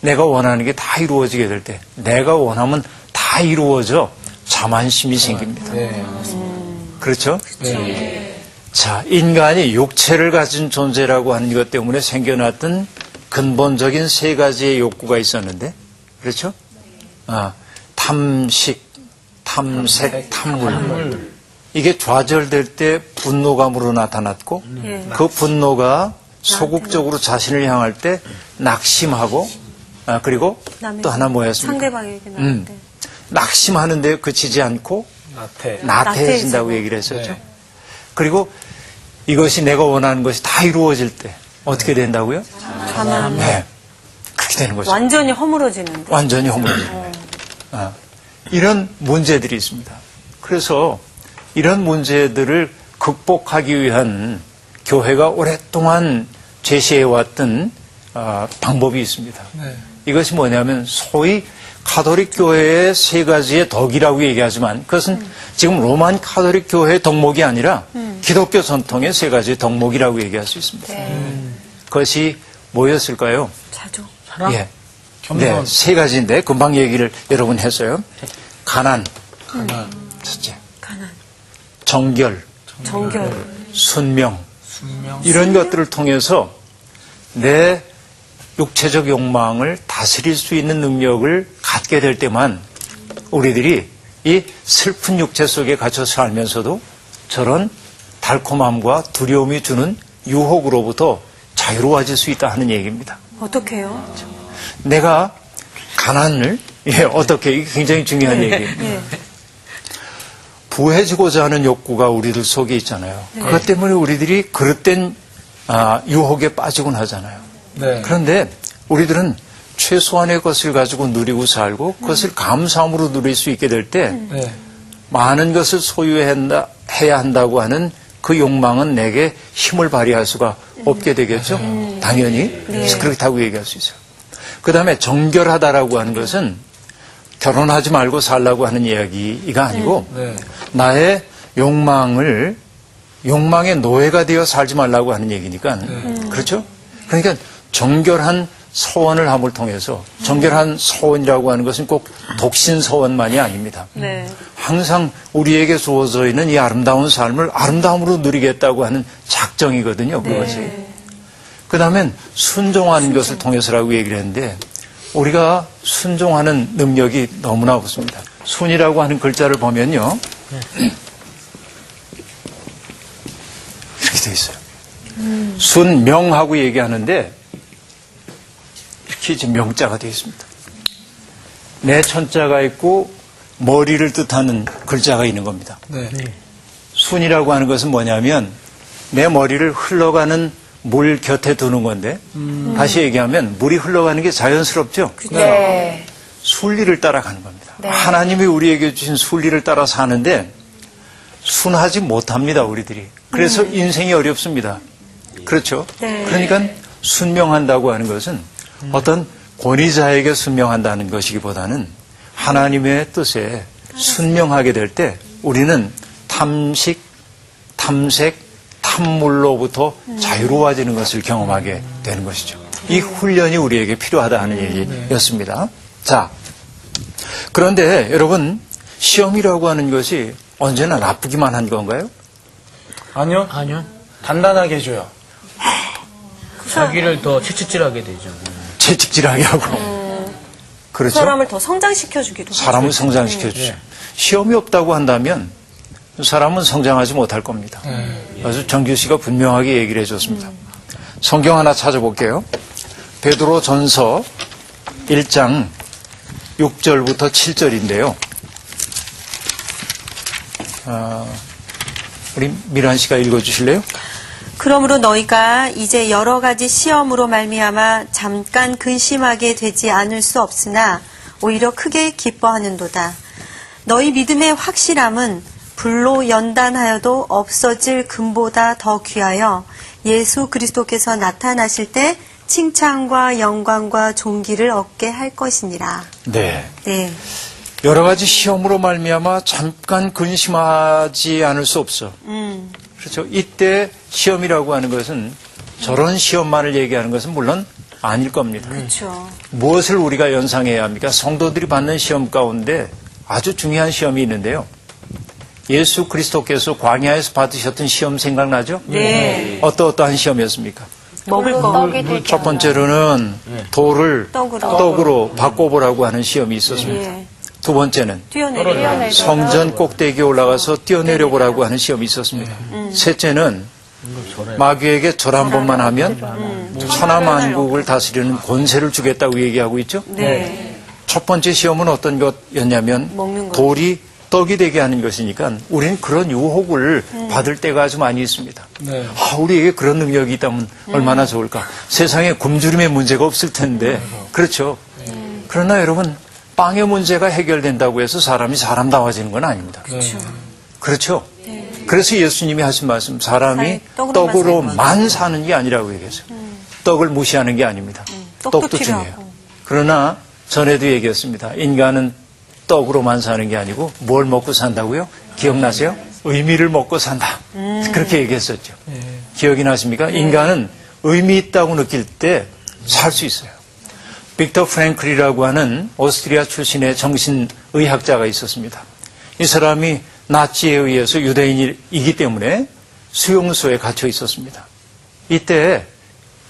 Speaker 5: 내가 원하는 게 다 이루어지게 될 때 내가 원하면 다 이루어져 자만심이 생깁니다. 그렇죠? 자, 인간이 육체를 가진 존재라고 하는 것 때문에 생겨났던 근본적인 세 가지의 욕구가 있었는데, 그렇죠? 탐식, 탐색, 탐물. 이게 좌절될 때 분노감으로 나타났고, 그 분노가 소극적으로 자신을 향할 때 낙심하고, 그리고 또 하나 뭐였습니까?
Speaker 1: 상대방에게 나올 때.
Speaker 5: 낙심하는데 그치지 않고
Speaker 2: 나태.
Speaker 5: 나태해진다고 얘기를 했었죠. 그리고 이것이 내가 원하는 것이 다 이루어질 때 어떻게 된다고요?
Speaker 1: 자만.
Speaker 5: 네. 그렇게 되는 거죠.
Speaker 1: 완전히 허물어지는데.
Speaker 5: 완전히 허물어지는 거예요. 이런 문제들이 있습니다. 그래서 이런 문제들을 극복하기 위한 교회가 오랫동안 제시해왔던 방법이 있습니다. 이것이 뭐냐면 소위 카톨릭 교회의 세 가지의 덕이라고 얘기하지만 그것은 지금 로만 카톨릭 교회의 덕목이 아니라 기독교 전통의 세 가지의 덕목이라고 얘기할 수 있습니다. 그것이 뭐였을까요?
Speaker 1: 자조.
Speaker 5: 예. 네, 세 가지인데 금방 얘기를 여러분 했어요. 가난. 첫째.
Speaker 1: 가난.
Speaker 5: 정결.
Speaker 1: 정결.
Speaker 5: 순명. 이런 것들을 통해서 내 육체적 욕망을 다스릴 수 있는 능력을 갖게 될 때만 우리들이 이 슬픈 육체 속에 갇혀 살면서도 저런 달콤함과 두려움이 주는 유혹으로부터 자유로워질 수 있다 하는 얘기입니다.
Speaker 1: 어떻게 해요?
Speaker 5: 내가 가난을 어떻게 이게 굉장히 중요한 얘기예요. 부해지고자 하는 욕구가 우리들 속에 있잖아요. 그것 때문에 우리들이 그릇된 유혹에 빠지곤 하잖아요.
Speaker 2: 네.
Speaker 5: 그런데 우리들은 최소한의 것을 가지고 누리고 살고 그것을 감사함으로 누릴 수 있게 될 때 많은 것을 소유해야 한다고 하는 그 욕망은 내게 힘을 발휘할 수가 없게 되겠죠. 당연히. 그래서 그렇다고 얘기할 수 있어요. 그 다음에 정결하다라고 하는 것은 결혼하지 말고 살라고 하는 이야기가 아니고 나의 욕망의 노예가 되어 살지 말라고 하는 얘기니까 그렇죠? 그러니까 정결한 서원을 함을 통해서 정결한 서원이라고 하는 것은 꼭 독신 서원만이 아닙니다. 항상 우리에게 주어져 있는 이 아름다운 삶을 아름다움으로 누리겠다고 하는 작정이거든요. 그것이. 그 다음엔 순종하는 것을 통해서라고 얘기를 했는데 우리가 순종하는 능력이 너무나 없습니다. 순이라고 하는 글자를 보면요. 이렇게 되어 있어요. 순명하고 얘기하는데 이렇게 지금 명자가 되어 있습니다. 내 천자가 있고 머리를 뜻하는 글자가 있는 겁니다. 순이라고 하는 것은 뭐냐면 내 머리를 흘러가는 물 곁에 두는 건데 다시 얘기하면 물이 흘러가는 게 자연스럽죠?
Speaker 4: 네.
Speaker 5: 순리를 따라가는 겁니다.
Speaker 4: 네.
Speaker 5: 하나님이 우리에게 주신 순리를 따라 사는데 순하지 못합니다, 우리들이. 그래서 인생이 어렵습니다. 그렇죠? 그러니까 순명한다고 하는 것은 어떤 권위자에게 순명한다는 것이기보다는 하나님의 뜻에 순명하게 될 때 우리는 탐식, 탐색, 탐물로부터 자유로워지는 것을 경험하게 되는 것이죠. 이 훈련이 우리에게 필요하다 하는 얘기였습니다. 자, 그런데 여러분 시험이라고 하는 것이 언제나 나쁘기만 한 건가요?
Speaker 2: 아니요. 단단하게 해줘요.
Speaker 3: 자기를 더 채찍질하게 되죠.
Speaker 5: 채찍질하게 하고. 그렇죠?
Speaker 1: 사람을 더 성장시켜주기도 하죠.
Speaker 5: 사람을 성장시켜주죠. 시험이 없다고 한다면 사람은 성장하지 못할 겁니다. 아주 정규 씨가 분명하게 얘기를 해줬습니다. 성경 하나 찾아볼게요. 베드로 전서 1장 6절부터 7절인데요. 우리 미란 씨가 읽어주실래요?
Speaker 1: 그러므로 너희가 이제 여러 가지 시험으로 말미암아 잠깐 근심하게 되지 않을 수 없으나
Speaker 7: 오히려 크게 기뻐하는도다. 너희 믿음의 확실함은 불로 연단하여도 없어질 금보다 더 귀하여 예수 그리스도께서 나타나실 때 칭찬과 영광과 존귀를 얻게 할 것이니라.
Speaker 5: 네.
Speaker 7: 네.
Speaker 5: 여러 가지 시험으로 말미암아 잠깐 근심하지 않을 수 없어. 그렇죠. 이때 시험이라고 하는 것은 저런 시험만을 얘기하는 것은 물론 아닐 겁니다.
Speaker 7: 그렇죠.
Speaker 5: 무엇을 우리가 연상해야 합니까? 성도들이 받는 시험 가운데 아주 중요한 시험이 있는데요. 예수 그리스도께서 광야에서 받으셨던 시험 생각나죠?
Speaker 1: 네.
Speaker 5: 어떠한 시험이었습니까?
Speaker 1: 먹을 거.
Speaker 4: 떡이 되게
Speaker 5: 첫 번째로는 돌을
Speaker 7: 떡으로.
Speaker 5: 떡으로 바꿔보라고 하는 시험이 있었습니다.
Speaker 7: 예.
Speaker 5: 두 번째는
Speaker 7: 뛰어내려.
Speaker 5: 성전 꼭대기에 올라가서 뛰어내려보라고 하는 시험이 있었습니다. 셋째는 마귀에게 절 한 번만 하면 천하만국을 다스리는 권세를 주겠다고 얘기하고 있죠.
Speaker 7: 네.
Speaker 5: 첫 번째 시험은 어떤 것이었냐면
Speaker 7: 먹는 거죠.
Speaker 5: 돌이 떡이 되게 하는 것이니까 우리는 그런 유혹을 받을 때가 아주 많이 있습니다. 우리에게 그런 능력이 있다면 얼마나 좋을까. 세상에 굶주림의 문제가 없을 텐데. 그렇죠. 그러나 여러분, 빵의 문제가 해결된다고 해서 사람이 사람다워지는 건 아닙니다. 그렇죠. 그래서 예수님이 하신 말씀, 사람이 떡으로만 사는 게 아니라고 얘기했어요. 떡을 무시하는 게 아닙니다. 떡도 중요해요. 그러나 전에도 얘기했습니다. 인간은 떡으로만 사는 게 아니고 뭘 먹고 산다고요? 기억나세요? 의미를 먹고 산다. 그렇게 얘기했었죠. 기억이 나십니까? 인간은 의미 있다고 느낄 때 살 수 있어요. 빅터 프랭클이라고 하는 오스트리아 출신의 정신의학자가 있었습니다. 이 사람이 나치에 의해서 유대인이기 때문에 수용소에 갇혀 있었습니다. 이때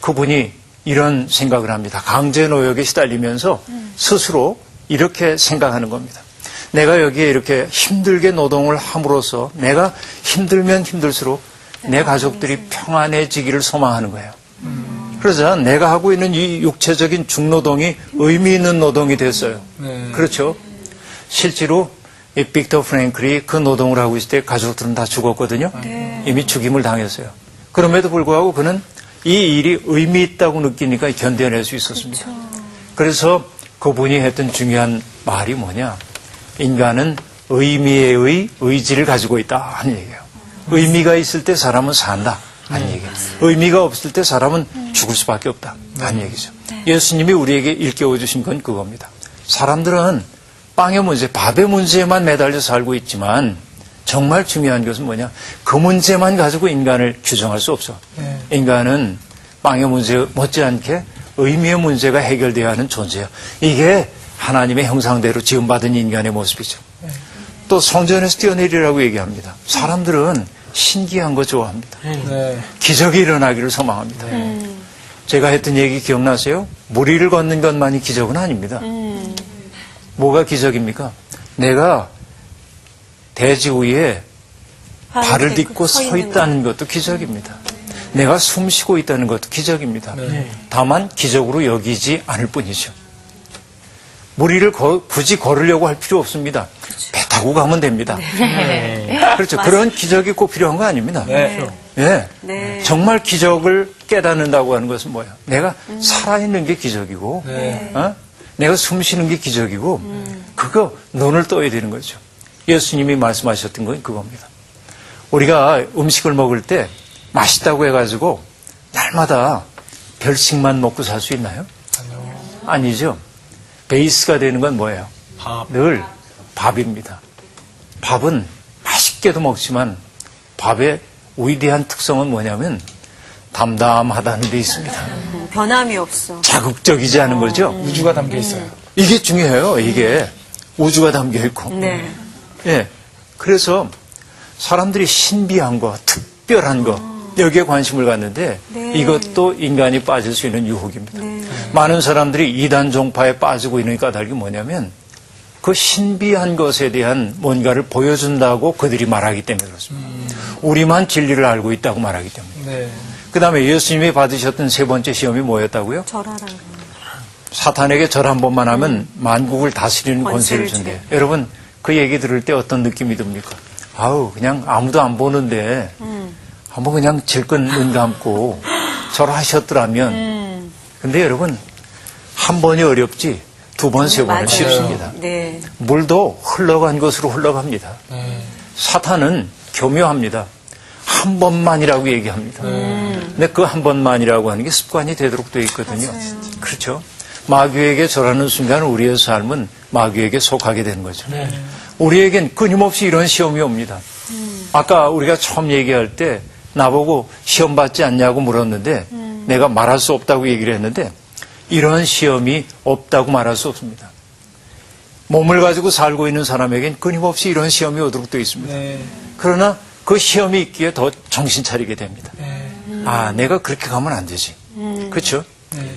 Speaker 5: 그분이 이런 생각을 합니다. 강제 노역에 시달리면서 스스로 이렇게 생각하는 겁니다. 내가 여기에 이렇게 힘들게 노동을 함으로써 내가 힘들면 힘들수록 내 가족들이 평안해지기를 소망하는 거예요. 그러자 내가 하고 있는 이 육체적인 중노동이 의미 있는 노동이 됐어요. 그렇죠. 실제로 이 빅터 프랭클이 그 노동을 하고 있을 때 가족들은 다 죽었거든요. 이미 죽임을 당했어요. 그럼에도 불구하고 그는 이 일이 의미 있다고 느끼니까 견뎌낼 수 있었습니다. 그래서 그분이 했던 중요한 말이 뭐냐. 인간은 의미의 의지를 가지고 있다 하는 얘기예요. 의미가 있을 때 사람은 산다 하는 얘기예요. 의미가 없을 때 사람은 죽을 수밖에 없다 하는 얘기죠. 예수님이 우리에게 일깨워 주신 건 그겁니다. 사람들은 빵의 문제, 밥의 문제에만 매달려 살고 있지만 정말 중요한 것은 뭐냐. 그 문제만 가지고 인간을 규정할 수 없어. 인간은 빵의 문제 못지않게 의미의 문제가 해결돼야 하는 존재예요. 이게 하나님의 형상대로 지음받은 인간의 모습이죠. 또 성전에서 뛰어내리라고 얘기합니다. 사람들은 신기한 거 좋아합니다. 기적이 일어나기를 소망합니다. 제가 했던 얘기 기억나세요? 물 위를 걷는 것만이 기적은 아닙니다. 뭐가 기적입니까? 내가 대지 위에 발을 딛고 서 있다는 것도 기적입니다. 내가 숨 쉬고 있다는 것도 기적입니다. 다만 기적으로 여기지 않을 뿐이죠. 물 위를 굳이 걸으려고 할 필요 없습니다. 배 타고 가면 됩니다. 그렇죠. 그런 기적이 꼭 필요한 거 아닙니다. 정말 기적을 깨닫는다고 하는 것은 뭐예요? 내가 살아있는 게 기적이고 내가 숨 쉬는 게 기적이고 그거 눈을 떠야 되는 거죠. 예수님이 말씀하셨던 건 그겁니다. 우리가 음식을 먹을 때 맛있다고 해가지고 날마다 별식만 먹고 살 수 있나요? 아니죠. 베이스가 되는 건 뭐예요? 늘 밥입니다. 밥은 맛있게도 먹지만 밥의 위대한 특성은 뭐냐면 담담하다는 데 있습니다.
Speaker 7: 변함이 없어.
Speaker 5: 자극적이지 않은 거죠?
Speaker 2: 우주가 담겨 있어요.
Speaker 5: 이게 중요해요. 이게 우주가 담겨 있고. 예. 그래서 사람들이 신비한 거, 특별한 거 여기에 관심을 갖는데 이것도 인간이 빠질 수 있는 유혹입니다. 많은 사람들이 이단 종파에 빠지고 있는 까닭이 뭐냐면 그 신비한 것에 대한 뭔가를 보여준다고 그들이 말하기 때문에 그렇습니다. 우리만 진리를 알고 있다고 말하기 때문에. 그 다음에 예수님이 받으셨던 세 번째 시험이 뭐였다고요?
Speaker 7: 절하라는 거.
Speaker 5: 사탄에게 절 한 번만 하면 만국을 다스리는 권세를 준대요. 여러분 그 얘기 들을 때 어떤 느낌이 듭니까? 그냥 아무도 안 보는데 한번 그냥 질끈 눈 감고 절하셨더라면. 근데 여러분 한 번이 어렵지 두 번, 세 번은
Speaker 7: 맞아요.
Speaker 5: 쉽습니다.
Speaker 7: 네.
Speaker 5: 물도 흘러간 것으로 흘러갑니다. 사탄은 교묘합니다. 한 번만이라고 얘기합니다. 근데 그 한 번만이라고 하는 게 습관이 되도록 되어 있거든요. 그렇죠? 마귀에게 절하는 순간 우리의 삶은 마귀에게 속하게 되는 거죠. 우리에겐 끊임없이 이런 시험이 옵니다. 아까 우리가 처음 얘기할 때 나보고 시험 받지 않냐고 물었는데 내가 말할 수 없다고 얘기를 했는데 이런 시험이 없다고 말할 수 없습니다. 몸을 가지고 살고 있는 사람에겐 끊임없이 이런 시험이 오도록 되어 있습니다. 그러나 그 시험이 있기에 더 정신 차리게 됩니다. 아, 내가 그렇게 가면 안 되지. 그렇죠?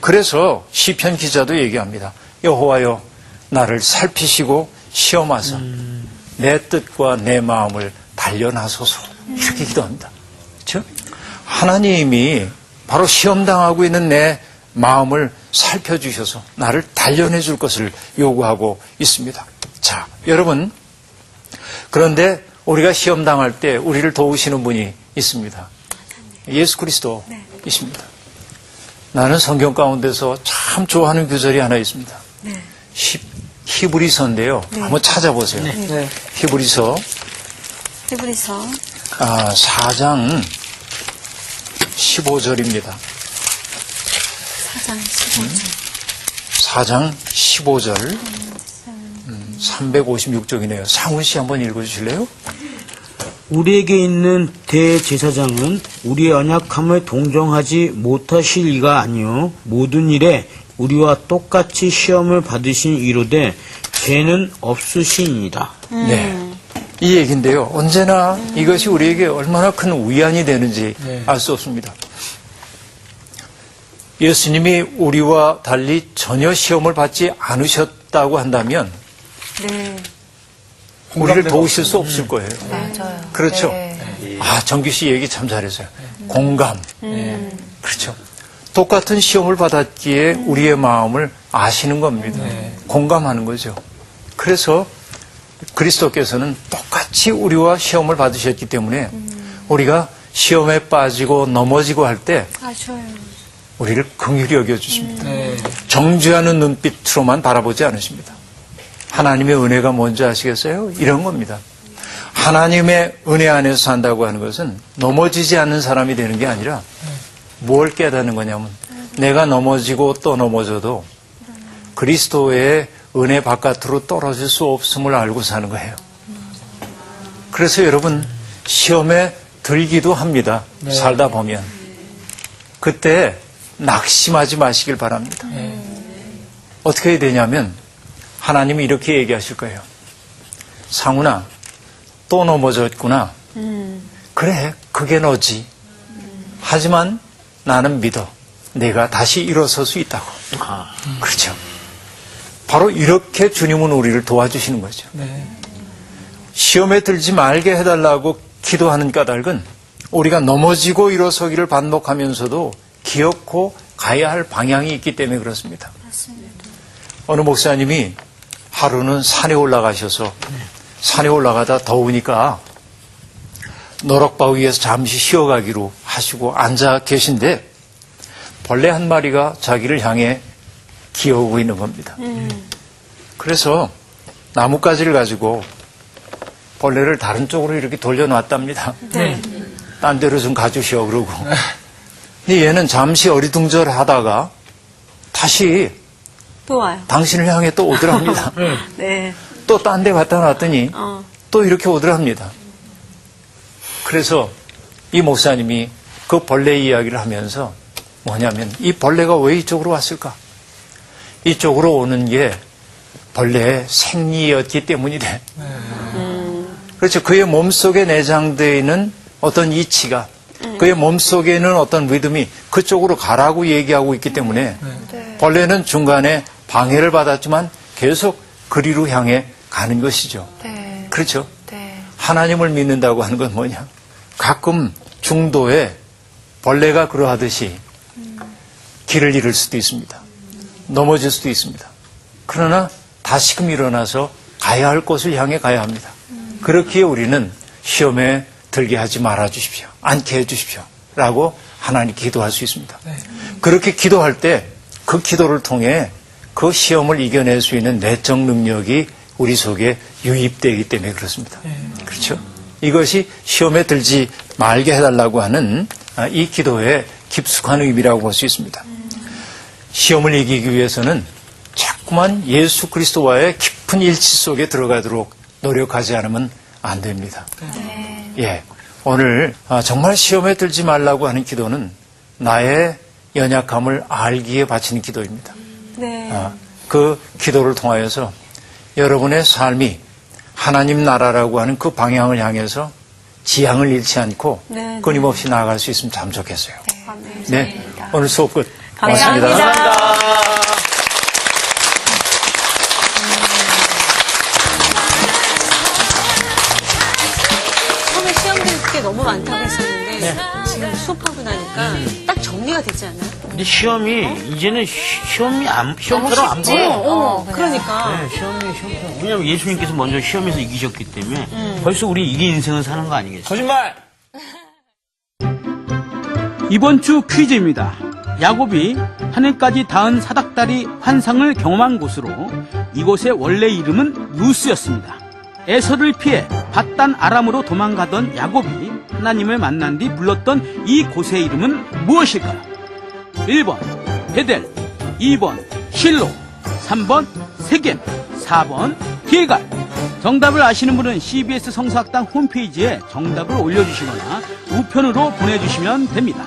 Speaker 5: 그래서 시편 기자도 얘기합니다. 여호와여, 나를 살피시고 시험하사 내 뜻과 내 마음을 단련하소서. 이렇게 기도합니다. 그렇죠? 하나님이 바로 시험당하고 있는 내 마음을 살펴주셔서 나를 단련해 줄 것을 요구하고 있습니다. 자, 여러분, 그런데 우리가 시험당할 때 우리를 도우시는 분이 있습니다. 예수 그리스도이십니다. 나는 성경 가운데서 참 좋아하는 구절이 하나 있습니다. 히브리서인데요. 한번 찾아보세요. 히브리서
Speaker 7: 히브리서
Speaker 5: 4장 15절입니다. 4장 15절 356쪽이네요. 상훈 씨 한번 읽어주실래요?
Speaker 3: 우리에게 있는 대제사장은 우리의 언약함을 동정하지 못하실 이가 아니요 모든 일에 우리와 똑같이 시험을 받으신 이로되 죄는 없으시니이다.
Speaker 5: 네. 이 얘기인데요. 언제나 이것이 우리에게 얼마나 큰 위안이 되는지 알 수 없습니다. 예수님이 우리와 달리 전혀 시험을 받지 않으셨다고 한다면 우리를 도우실 수 없을 거예요.
Speaker 4: 맞아요.
Speaker 5: 그렇죠?
Speaker 4: 네.
Speaker 5: 아, 정규 씨 얘기 참 잘했어요. 공감. 그렇죠. 똑같은 시험을 받았기에 우리의 마음을 아시는 겁니다. 공감하는 거죠. 그래서 그리스도께서는 똑같이 우리와 시험을 받으셨기 때문에 우리가 시험에 빠지고 넘어지고 할 때 우리를 긍휼히 여겨주십니다. 정죄하는 눈빛으로만 바라보지 않으십니다. 하나님의 은혜가 뭔지 아시겠어요? 이런 겁니다. 하나님의 은혜 안에서 산다고 하는 것은 넘어지지 않는 사람이 되는 게 아니라 뭘 깨닫는 거냐면 내가 넘어지고 또 넘어져도 그리스도의 은혜 바깥으로 떨어질 수 없음을 알고 사는 거예요. 그래서 여러분 시험에 들기도 합니다. 살다 보면. 그때 낙심하지 마시길 바랍니다. 어떻게 해야 되냐면 하나님이 이렇게 얘기하실 거예요. 상훈아, 또 넘어졌구나. 그래, 그게 너지. 하지만 나는 믿어. 내가 다시 일어설 수 있다고. 그렇죠. 바로 이렇게 주님은 우리를 도와주시는 거죠. 시험에 들지 말게 해달라고 기도하는 까닭은 우리가 넘어지고 일어서기를 반복하면서도 기어코 가야 할 방향이 있기 때문에 그렇습니다. 어느 목사님이 하루는 산에 올라가셔서 산에 올라가다 더우니까 너럭바위에서 잠시 쉬어가기로 하시고 앉아 계신데 벌레 한 마리가 자기를 향해 기어오고 있는 겁니다. 그래서 나뭇가지를 가지고 벌레를 다른 쪽으로 이렇게 돌려놨답니다. 딴 데로 좀 가주시오 그러고. 근데 얘는 잠시 어리둥절하다가 다시
Speaker 7: 또 와요.
Speaker 5: 당신을 향해 또 오더랍니다.
Speaker 7: 네.
Speaker 5: 또 딴 데 갖다 놨더니 또 이렇게 오더랍니다. 그래서 이 목사님이 그 벌레 이야기를 하면서 뭐냐면 이 벌레가 왜 이쪽으로 왔을까? 이쪽으로 오는 게 벌레의 생리였기 때문이래. 그렇죠. 그의 몸속에 내장되어 있는 어떤 이치가 그의 몸속에 있는 어떤 리듬이 그쪽으로 가라고 얘기하고 있기 때문에 벌레는 중간에 방해를 받았지만 계속 그리로 향해 가는 것이죠. 그렇죠. 하나님을 믿는다고 하는 건 뭐냐? 가끔 중도에 벌레가 그러하듯이 길을 잃을 수도 있습니다. 넘어질 수도 있습니다. 그러나 다시금 일어나서 가야 할 곳을 향해 가야 합니다. 그렇기에 우리는 시험에 들게 하지 말아 주십시오. 않게 해 주십시오. 라고 하나님 기도할 수 있습니다. 그렇게 기도할 때 그 기도를 통해 그 시험을 이겨낼 수 있는 내적 능력이 우리 속에 유입되기 때문에 그렇습니다. 그렇죠? 이것이 시험에 들지 말게 해달라고 하는 이 기도의 깊숙한 의미라고 볼 수 있습니다. 시험을 이기기 위해서는 자꾸만 예수 그리스도와의 깊은 일치 속에 들어가도록 노력하지 않으면 안 됩니다. 예, 오늘 정말 시험에 들지 말라고 하는 기도는 나의 연약함을 알기에 바치는 기도입니다.
Speaker 7: 네.
Speaker 5: 그 기도를 통하여서 여러분의 삶이 하나님 나라라고 하는 그 방향을 향해서 지향을 잃지 않고
Speaker 7: 네.
Speaker 5: 끊임없이 나아갈 수 있으면 참 좋겠어요.
Speaker 7: 네.
Speaker 5: 네, 오늘 수업 끝.
Speaker 7: 감사합니다.
Speaker 5: 고맙습니다.
Speaker 7: 처음에 시험 들 게 너무 많다고 했었는데 지금 수업하고 나니까 딱 정리가 되지 않아요?
Speaker 3: 근데 시험이 이제는 시험처럼 안 보여.
Speaker 7: 그러니까.
Speaker 3: 네, 시험처럼. 왜냐면 예수님께서 먼저 시험에서 이기셨기 때문에 벌써 우리 이긴 인생을 사는 거 아니겠어요?
Speaker 2: 거짓말!
Speaker 8: 이번 주 퀴즈입니다. 야곱이 하늘까지 닿은 사닥다리 환상을 경험한 곳으로 이곳의 원래 이름은 루스였습니다. 에서를 피해 밧단 아람으로 도망가던 야곱이 하나님을 만난 뒤 불렀던 이 곳의 이름은 무엇일까요? 1번 베델, 2번 실로, 3번 세겜, 4번 길갈. 정답을 아시는 분은 CBS 성서학당 홈페이지에 정답을 올려주시거나 우편으로 보내주시면 됩니다.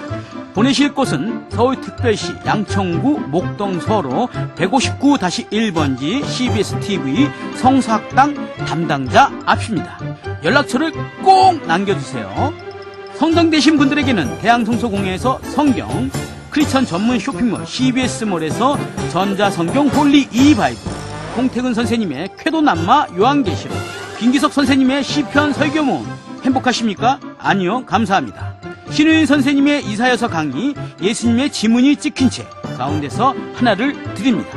Speaker 8: 보내실 곳은 서울특별시 양천구 목동서로 159-1번지 CBS-TV 성서학당 담당자 앞입니다. 연락처를 꼭 남겨주세요. 선정되신 분들에게는 대한성서공회에서 성경, 크리스천 전문 쇼핑몰 CBS몰에서 전자성경 홀리 이바이블, 홍태근 선생님의 쾌도남마 요한계시록, 김기석 선생님의 시편 설교문 행복하십니까? 아니요, 감사합니다. 신우인 선생님의 이사여서 강의, 예수님의 지문이 찍힌 책 가운데서 하나를 드립니다.